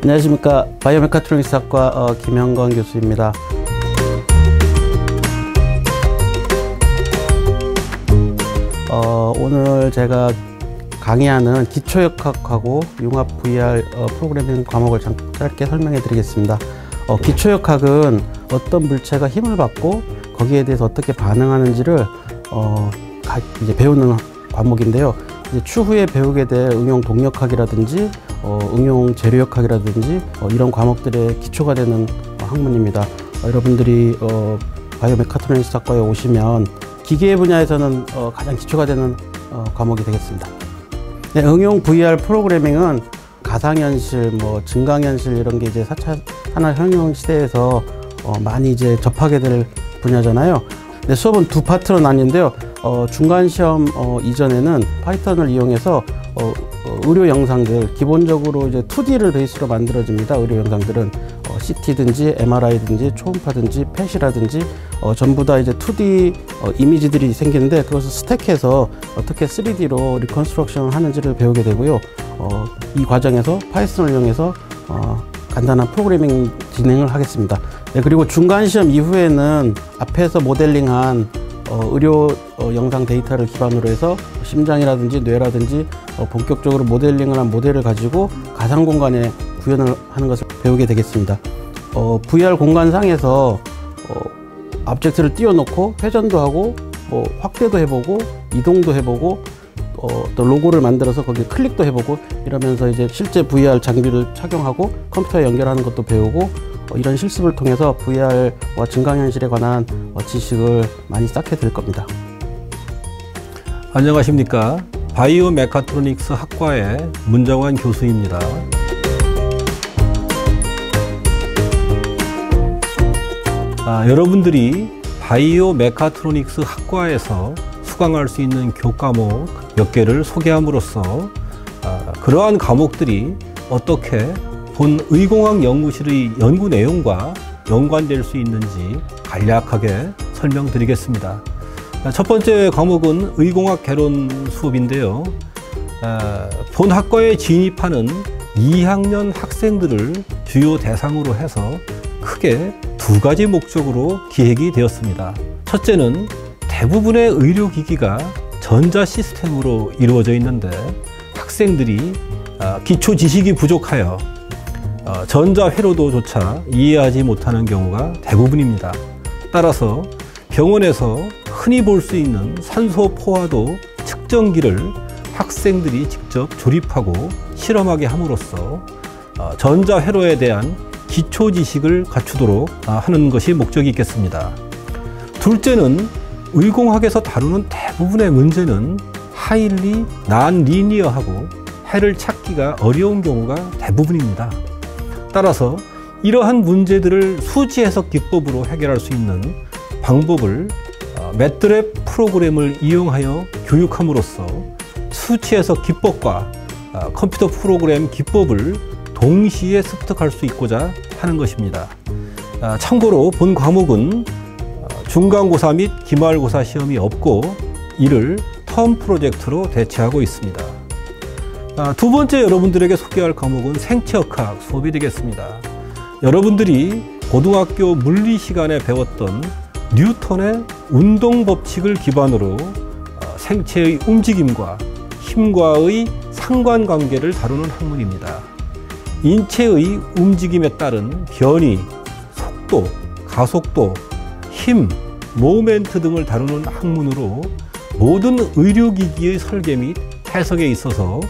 안녕하십니까. 바이오메카트로닉스학과 김형건 교수입니다. 오늘 제가 강의하는 기초역학하고 융합 VR 프로그래밍 과목을 짧게 설명해 드리겠습니다. 기초역학은 어떤 물체가 힘을 받고 거기에 대해서 어떻게 반응하는지를 이제 배우는 과목인데요. 이제 추후에 배우게 될 응용 동력학이라든지 응용 재료역학이라든지 이런 과목들의 기초가 되는 학문입니다. 여러분들이 바이오메카트로닉스 학과에 오시면 기계 분야에서는 가장 기초가 되는 과목이 되겠습니다. 네, 응용 VR 프로그래밍은 가상현실, 증강현실 이런 게 이제 4차 산업혁명 시대에서 많이 이제 접하게 될 분야잖아요. 네, 수업은 두 파트로 나뉘는데요. 중간 시험 이전에는 파이썬을 이용해서 의료 영상들, 기본적으로 이제 2D를 베이스로 만들어집니다. 의료 영상들은 CT든지 MRI든지 초음파든지 펫이라든지 전부 다 이제 2D 이미지들이 생기는데 그것을 스택해서 어떻게 3D로 리컨스트럭션을 하는지를 배우게 되고요. 이 과정에서 파이썬을 이용해서 간단한 프로그래밍 진행을 하겠습니다. 네, 그리고 중간 시험 이후에는 앞에서 모델링한 의료 영상 데이터를 기반으로 해서 심장이라든지 뇌라든지 본격적으로 모델링을 한 모델을 가지고 가상 공간에 구현을 하는 것을 배우게 되겠습니다. VR 공간상에서 오브젝트를 띄워놓고 회전도 하고 확대도 해보고 이동도 해보고 또 로고를 만들어서 거기에 클릭도 해보고 이러면서 이제 실제 VR 장비를 착용하고 컴퓨터에 연결하는 것도 배우고 이런 실습을 통해서 VR와 증강현실에 관한 지식을 많이 쌓게 될 겁니다. 안녕하십니까. 바이오메카트로닉스 학과의 문정환 교수입니다. 여러분들이 바이오메카트로닉스 학과에서 수강할 수 있는 교과목 몇 개를 소개함으로써 그러한 과목들이 어떻게 본 의공학 연구실의 연구 내용과 연관될 수 있는지 간략하게 설명드리겠습니다. 첫 번째 과목은 의공학 개론 수업인데요. 본 학과에 진입하는 2학년 학생들을 주요 대상으로 해서 크게 두 가지 목적으로 기획이 되었습니다. 첫째는 대부분의 의료기기가 전자 시스템으로 이루어져 있는데 학생들이 기초 지식이 부족하여 전자 회로도조차 이해하지 못하는 경우가 대부분입니다. 따라서 병원에서 흔히 볼 수 있는 산소 포화도 측정기를 학생들이 직접 조립하고 실험하게 함으로써 전자 회로에 대한 기초 지식을 갖추도록 하는 것이 목적이 있겠습니다. 둘째는 의공학에서 다루는 대부분의 문제는 하일리 난리니어하고 해를 찾기가 어려운 경우가 대부분입니다. 따라서 이러한 문제들을 수치 해석 기법으로 해결할 수 있는 방법을 매트랩 프로그램을 이용하여 교육함으로써 수치 해석 기법과 컴퓨터 프로그램 기법을 동시에 습득할 수 있고자 하는 것입니다. 참고로 본 과목은 중간고사 및 기말고사 시험이 없고 이를 텀 프로젝트로 대체하고 있습니다. 두 번째 여러분들에게 소개할 과목은 생체역학 수업이 되겠습니다. 여러분들이 고등학교 물리 시간에 배웠던 뉴턴의 운동 법칙을 기반으로 생체의 움직임과 힘과의 상관관계를 다루는 학문입니다. 인체의 움직임에 따른 변이, 속도, 가속도, 힘, 모멘트 등을 다루는 학문으로 모든 의료기기의 설계 및 해석에 있어서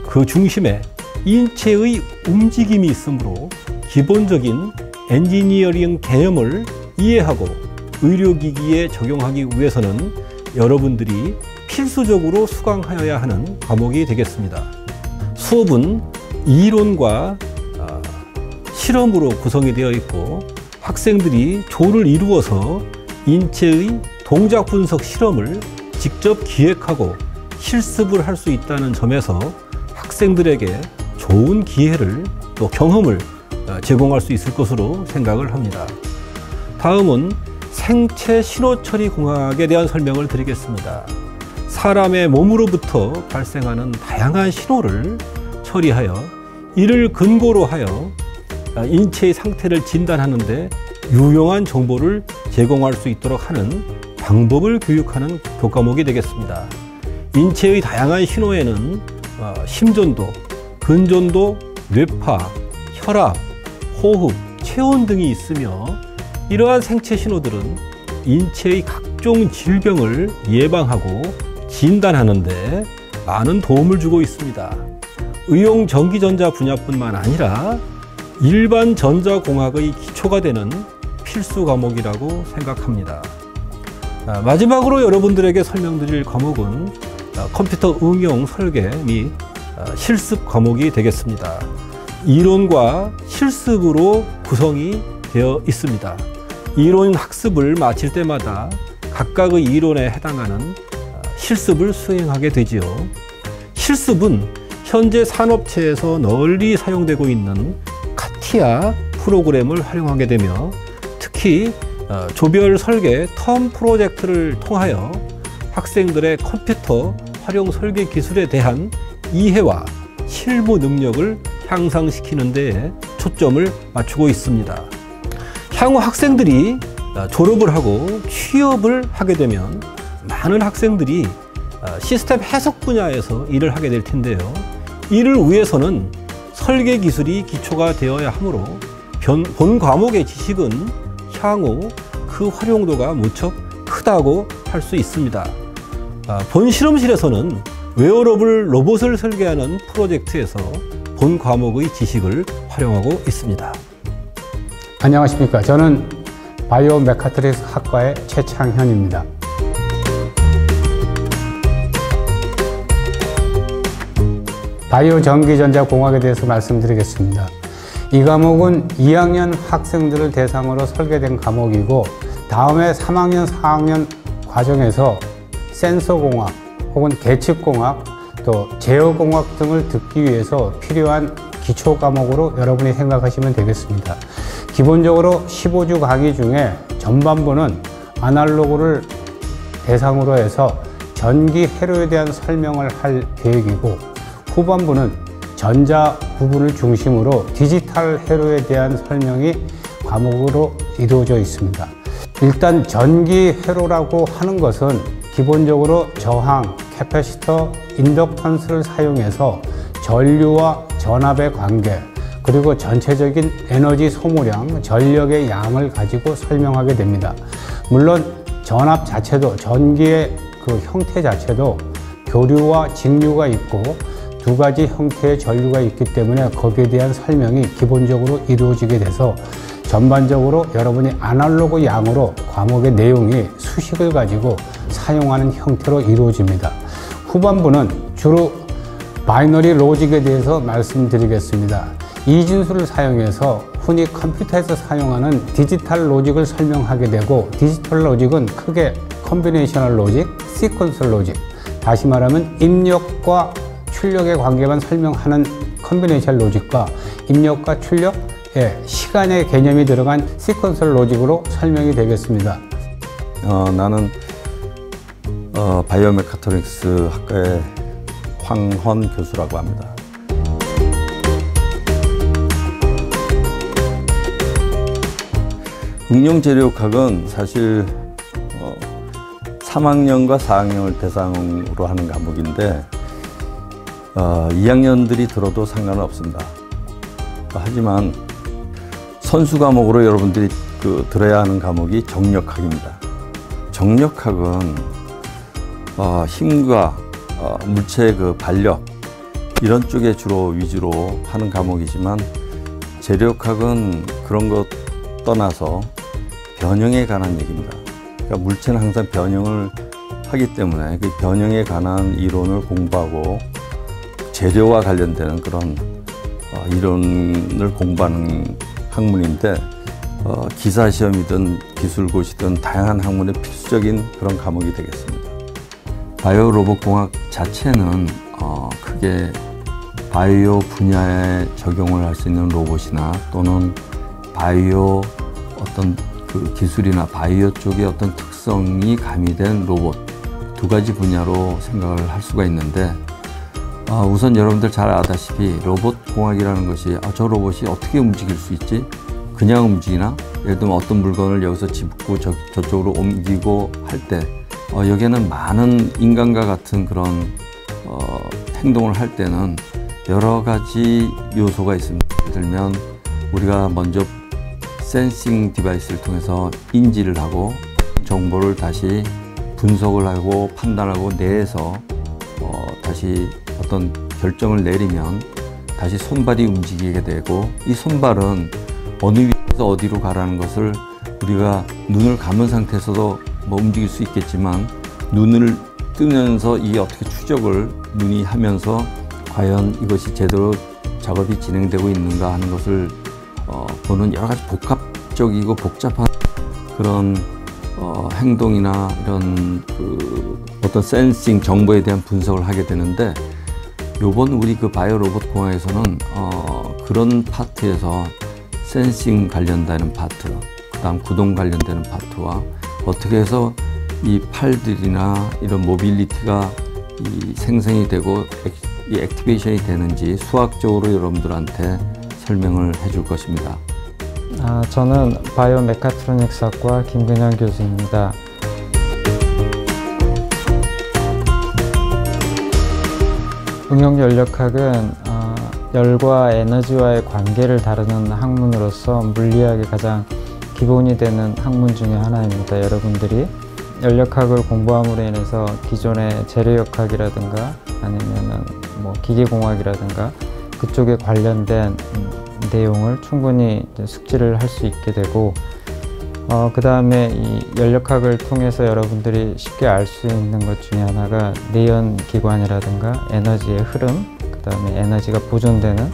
그 중심에 인체의 움직임이 있으므로 기본적인 엔지니어링 개념을 이해하고 의료기기에 적용하기 위해서는 여러분들이 필수적으로 수강하여야 하는 과목이 되겠습니다. 수업은 이론과 실험으로 구성이 되어 있고 학생들이 조를 이루어서 인체의 동작 분석 실험을 직접 기획하고 실습을 할 수 있다는 점에서 학생들에게 좋은 기회를 또 경험을 제공할 수 있을 것으로 생각을 합니다. 다음은 생체 신호처리 공학에 대한 설명을 드리겠습니다. 사람의 몸으로부터 발생하는 다양한 신호를 처리하여 이를 근거로 하여 인체의 상태를 진단하는데 유용한 정보를 제공할 수 있도록 하는 방법을 교육하는 교과목이 되겠습니다. 인체의 다양한 신호에는 심전도, 근전도, 뇌파, 혈압, 호흡, 체온 등이 있으며 이러한 생체 신호들은 인체의 각종 질병을 예방하고 진단하는 데 많은 도움을 주고 있습니다. 의용 전기전자 분야뿐만 아니라 일반 전자공학의 기초가 되는 필수 과목이라고 생각합니다. 마지막으로 여러분들에게 설명드릴 과목은 컴퓨터 응용 설계 및 실습 과목이 되겠습니다. 이론과 실습으로 구성이 되어 있습니다. 이론 학습을 마칠 때마다 각각의 이론에 해당하는 실습을 수행하게 되지요. 실습은 현재 산업체에서 널리 사용되고 있는 카티아 프로그램을 활용하게 되며 특히 조별 설계 텀 프로젝트를 통하여 학생들의 컴퓨터 활용 설계 기술에 대한 이해와 실무 능력을 향상시키는 데에 초점을 맞추고 있습니다. 향후 학생들이 졸업을 하고 취업을 하게 되면 많은 학생들이 시스템 해석 분야에서 일을 하게 될 텐데요. 이를 위해서는 설계 기술이 기초가 되어야 하므로 본 과목의 지식은 향후 그 활용도가 무척 크다고 할 수 있습니다. 본 실험실에서는 웨어러블 로봇을 설계하는 프로젝트에서 본 과목의 지식을 활용하고 있습니다. 안녕하십니까. 저는 바이오 메카트릭스 학과의 최창현입니다. 바이오 전기전자공학에 대해서 말씀드리겠습니다. 이 과목은 2학년 학생들을 대상으로 설계된 과목이고 다음에 3학년, 4학년 과정에서 센서공학 혹은 계측공학 또 제어공학 등을 듣기 위해서 필요한 기초 과목으로 여러분이 생각하시면 되겠습니다. 기본적으로 15주 강의 중에 전반부는 아날로그를 대상으로 해서 전기 회로에 대한 설명을 할 계획이고 후반부는 전자 부분을 중심으로 디지털 회로에 대한 설명이 과목으로 이루어져 있습니다. 일단 전기 회로라고 하는 것은 기본적으로 저항, 캐패시터, 인덕턴스를 사용해서 전류와 전압의 관계 그리고 전체적인 에너지 소모량, 전력의 양을 가지고 설명하게 됩니다. 물론 전압 자체도 전기의 그 형태 자체도 교류와 직류가 있고 두 가지 형태의 전류가 있기 때문에 거기에 대한 설명이 기본적으로 이루어지게 돼서 전반적으로 여러분이 아날로그 양으로 과목의 내용이 수식을 가지고 사용하는 형태로 이루어집니다. 후반부는 주로 바이너리 로직에 대해서 말씀드리겠습니다. 이진수를 사용해서 흔히 컴퓨터에서 사용하는 디지털 로직을 설명하게 되고 디지털 로직은 크게 컨비네이셔널 로직, 시퀀스 로직 다시 말하면 입력과 출력의 관계만 설명하는 컨비네이션 로직과 입력과 출력의 시간의 개념이 들어간 시퀀스 로직으로 설명이 되겠습니다. 나는 바이오 메카트로닉스 학과의 황헌 교수라고 합니다. 응용재료학은 사실 3학년과 4학년을 대상으로 하는 과목인데 2학년들이 들어도 상관은 없습니다. 하지만 선수 과목으로 여러분들이 들어야 하는 과목이 정력학입니다. 정력학은 힘과 물체의 그 발력 이런 쪽에 주로 위주로 하는 과목이지만 재료학은 그런 것 떠나서 변형에 관한 얘기입니다. 그러니까 물체는 항상 변형을 하기 때문에 그 변형에 관한 이론을 공부하고 재료와 관련되는 그런 이론을 공부하는 학문인데 기사시험이든 기술고시든 다양한 학문의 필수적인 그런 과목이 되겠습니다. 바이오 로봇공학 자체는 크게 바이오 분야에 적용을 할 수 있는 로봇이나 또는 바이오 어떤 그 기술이나 바이오 쪽의 어떤 특성이 가미된 로봇 두 가지 분야로 생각을 할 수가 있는데 우선 여러분들 잘 아다시피 로봇 공학이라는 것이 저 로봇이 어떻게 움직일 수 있지? 그냥 움직이나? 예를 들면 어떤 물건을 여기서 짚고 저쪽으로 옮기고 할 때 여기에는 많은 인간과 같은 그런 행동을 할 때는 여러 가지 요소가 있습니다. 예를 들면 우리가 먼저 센싱 디바이스를 통해서 인지를 하고 정보를 다시 분석을 하고 판단하고 내에서 다시 어떤 결정을 내리면 다시 손발이 움직이게 되고, 이 손발은 어느 위에서 어디로 가라는 것을 우리가 눈을 감은 상태에서도 움직일 수 있겠지만, 눈을 뜨면서 이게 어떻게 추적을 눈이 하면서 과연 이것이 제대로 작업이 진행되고 있는가 하는 것을 보는 여러 가지 복합적이고 복잡한 그런 행동이나 이런 어떤 센싱 정보에 대한 분석을 하게 되는데, 요번 우리 바이오 로봇 공학에서는 그런 파트에서 센싱 관련되는 파트, 그 다음 구동 관련되는 파트와 어떻게 해서 이 팔들이나 이런 모빌리티가 생성이 되고 이 액티베이션이 되는지 수학적으로 여러분들한테 설명을 해줄 것입니다. 저는 바이오 메카트로닉스학과 김근현 교수입니다. 응용연력학은 열과 에너지와의 관계를 다루는 학문으로서 물리학의 가장 기본이 되는 학문 중에 하나입니다. 여러분들이 연력학을 공부함으로 인해서 기존의 재료역학이라든가 아니면은 기계공학이라든가 그쪽에 관련된 내용을 충분히 숙지를 할 수 있게 되고, 그 다음에 이 연력학을 통해서 여러분들이 쉽게 알 수 있는 것 중에 하나가 내연기관이라든가 에너지의 흐름, 그 다음에 에너지가 보존되는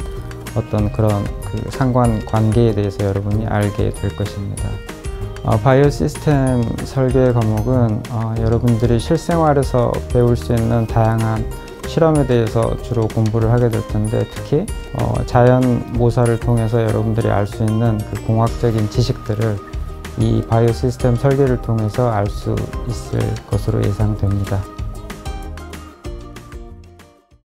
어떤 그런 상관관계에 대해서 여러분이 알게 될 것입니다. 바이오 시스템 설계 과목은 여러분들이 실생활에서 배울 수 있는 다양한 실험에 대해서 주로 공부를 하게 될 텐데, 특히 자연 모사를 통해서 여러분들이 알 수 있는 공학적인 지식들을 이 바이오 시스템 설계를 통해서 알 수 있을 것으로 예상됩니다.